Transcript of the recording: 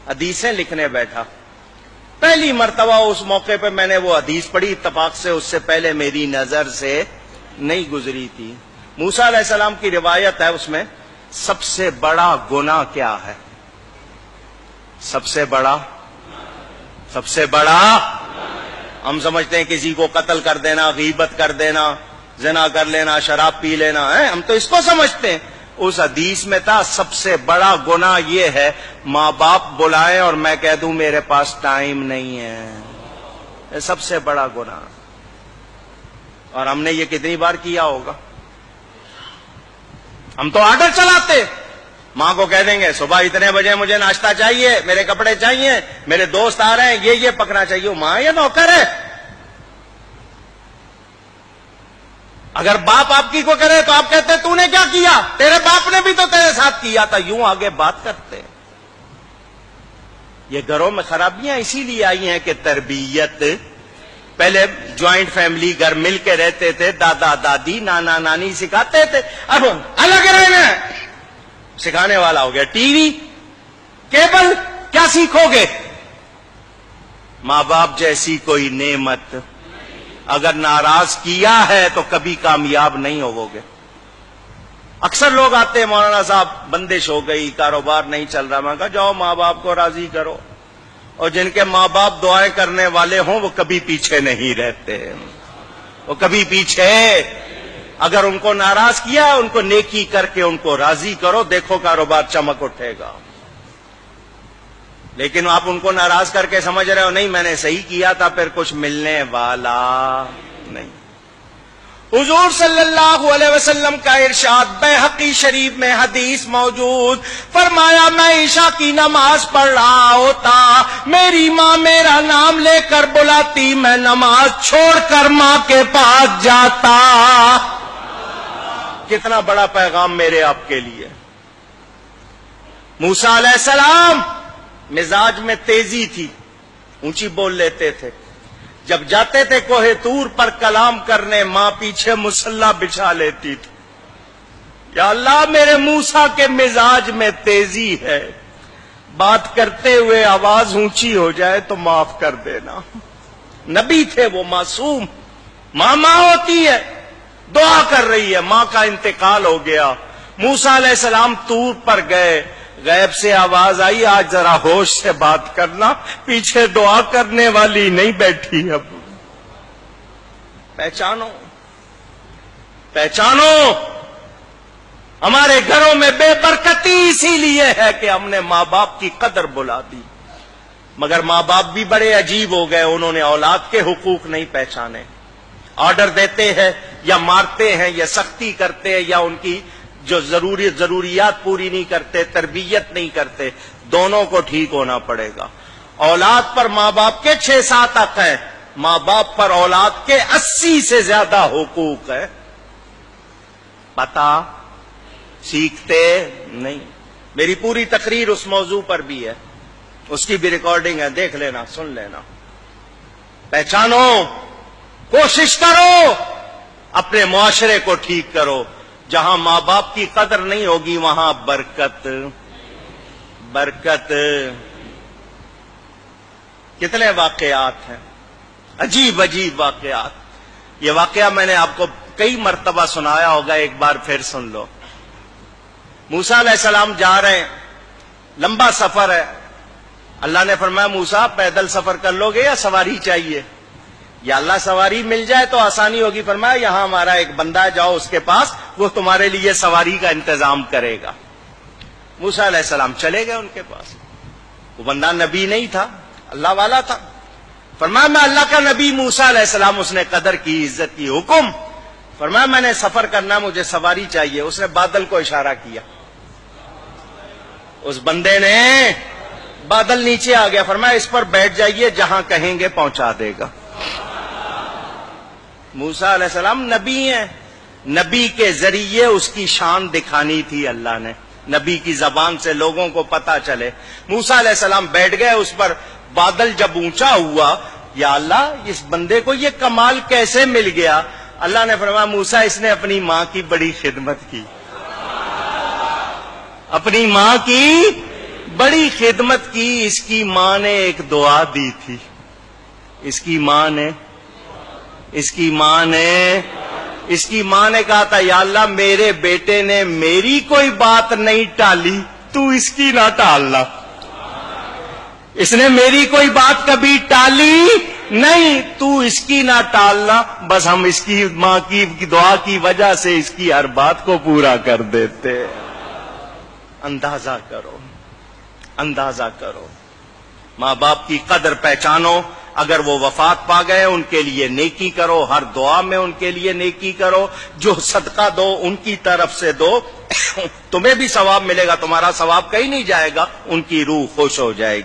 حدیثیں لکھنے بیٹھا. پہلی مرتبہ اس موقع پہ میں نے وہ حدیث پڑھی, اتفاق سے اس سے پہلے میری نظر سے نہیں گزری تھی. موسیٰ علیہ السلام کی روایت ہے, اس میں سب سے بڑا گناہ کیا ہے؟ سب سے بڑا ہم سمجھتے ہیں کسی کو قتل کر دینا, غیبت کر دینا, زنا کر لینا, شراب پی لینا ہے, ہم تو اس کو سمجھتے ہیں. اس حدیث میں تھا سب سے بڑا گناہ یہ ہے ماں باپ بلائیں اور میں کہہ دوں میرے پاس ٹائم نہیں ہے. یہ سب سے بڑا گناہ. اور ہم نے یہ کتنی بار کیا ہوگا؟ ہم تو آرڈر چلاتے, ماں کو کہہ دیں گے صبح اتنے بجے مجھے ناشتہ چاہیے, میرے کپڑے چاہیے, میرے دوست آ رہے ہیں, یہ پکنا چاہیے. ماں یہ نوکر ہے. اگر باپ آپ کی کو کرے تو آپ کہتے تو نے کیا کیا, تیرے باپ نے بھی تو تیرے ساتھ کیا تھا. یوں آگے بات کرتے. یہ گھروں میں خرابیاں اسی لیے آئی ہیں کہ تربیت, پہلے جوائنٹ فیملی گھر مل کے رہتے تھے, دادا دادی نانا نانی سکھاتے تھے. اب الگ رہنا سکھانے والا ہو گیا ٹی وی, کیبل, کیا سیکھو گے؟ ماں باپ جیسی کوئی نعمت اگر ناراض کیا ہے تو کبھی کامیاب نہیں ہوو گے. اکثر لوگ آتے ہیں, مولانا صاحب بندش ہو گئی, کاروبار نہیں چل رہا. میں کہا جاؤ ماں باپ کو راضی کرو, اور جن کے ماں باپ دعائیں کرنے والے ہوں وہ کبھی پیچھے نہیں رہتے, وہ کبھی پیچھے. اگر ان کو ناراض کیا ان کو نیکی کر کے ان کو راضی کرو, دیکھو کاروبار چمک اٹھے گا. لیکن آپ ان کو ناراض کر کے سمجھ رہے ہو نہیں میں نے صحیح کیا تھا, پھر کچھ ملنے والا نہیں. حضور صلی اللہ علیہ وسلم کا ارشاد بیہقی شریف میں حدیث موجود, فرمایا میں عشاء کی نماز پڑھ رہا ہوتا, میری ماں میرا نام لے کر بلاتی, میں نماز چھوڑ کر ماں کے پاس جاتا. کتنا بڑا پیغام میرے آپ کے لیے. موسیٰ علیہ السلام مزاج میں تیزی تھی, اونچی بول لیتے تھے. جب جاتے تھے کوہ طور پر کلام کرنے, ماں پیچھے مصلی بچھا لیتی تھی. یا اللہ میرے موسیٰ کے مزاج میں تیزی ہے, بات کرتے ہوئے آواز اونچی ہو جائے تو معاف کر دینا. نبی تھے وہ, معصوم. ماں ہوتی ہے, دعا کر رہی ہے, ماں کا انتقال ہو گیا. موسیٰ علیہ السلام طور پر گئے, غیب سے آواز آئی آج ذرا ہوش سے بات کرنا, پیچھے دعا کرنے والی نہیں بیٹھی. اب پہچانو ہمارے گھروں میں بے برکتی اسی لیے ہے کہ ہم نے ماں باپ کی قدر بلا دی. مگر ماں باپ بھی بڑے عجیب ہو گئے, انہوں نے اولاد کے حقوق نہیں پہچانے. آرڈر دیتے ہیں یا مارتے ہیں یا سختی کرتے ہیں یا ان کی جو ضروریات پوری نہیں کرتے, تربیت نہیں کرتے. دونوں کو ٹھیک ہونا پڑے گا. اولاد پر ماں باپ کے 6-7 حق ہیں, ماں باپ پر اولاد کے 80 سے زیادہ حقوق ہے. پتہ سیکھتے نہیں. میری پوری تقریر اس موضوع پر بھی ہے, اس کی بھی ریکارڈنگ ہے, دیکھ لینا, سن لینا. پہچانو, کوشش کرو, اپنے معاشرے کو ٹھیک کرو. جہاں ماں باپ کی قدر نہیں ہوگی وہاں برکت. کتنے واقعات ہیں, عجیب واقعات. یہ واقعہ میں نے آپ کو کئی مرتبہ سنایا ہوگا, ایک بار پھر سن لو. موسیٰ علیہ السلام جا رہے ہیں, لمبا سفر ہے. اللہ نے فرمایا موسیٰ پیدل سفر کر لو گے یا سواری چاہیے؟ یا اللہ سواری مل جائے تو آسانی ہوگی. فرمایا یہاں ہمارا ایک بندہ ہے, جاؤ اس کے پاس, وہ تمہارے لیے سواری کا انتظام کرے گا. موسیٰ علیہ السلام چلے گئے ان کے پاس. وہ بندہ نبی نہیں تھا, اللہ والا تھا. فرمایا میں اللہ کا نبی موسیٰ علیہ السلام. اس نے قدر کی, عزت کی. حکم. فرمایا میں نے سفر کرنا, مجھے سواری چاہیے. اس نے بادل کو اشارہ کیا, اس بندے نے, بادل نیچے آ گیا. فرمایا اس پر بیٹھ جائیے, جہاں کہیں گے پہنچا دے گا. موسیٰ علیہ السلام نبی ہیں, نبی کے ذریعے اس کی شان دکھانی تھی اللہ نے, نبی کی زبان سے لوگوں کو پتا چلے. موسیٰ علیہ السلام بیٹھ گئے اس پر. بادل جب اونچا ہوا, یا اللہ اس بندے کو یہ کمال کیسے مل گیا؟ اللہ نے فرمایا موسیٰ اس نے اپنی ماں کی بڑی خدمت کی, اپنی ماں کی بڑی خدمت کی. اس کی ماں نے ایک دعا دی تھی. اس کی ماں نے کہا تھا یا اللہ میرے بیٹے نے میری کوئی بات نہیں ٹالی, تو اس کی نہ ٹالنا. اس نے میری کوئی بات کبھی ٹالی نہیں, تو اس کی نہ ٹالنا. بس ہم اس کی ماں کی دعا کی وجہ سے اس کی ہر بات کو پورا کر دیتے. اندازہ کرو. ماں باپ کی قدر پہچانو. اگر وہ وفات پا گئے ان کے لیے نیکی کرو, ہر دعا میں ان کے لیے نیکی کرو. جو صدقہ دو ان کی طرف سے دو, تمہیں بھی ثواب ملے گا, تمہارا ثواب کہیں نہیں جائے گا, ان کی روح خوش ہو جائے گی.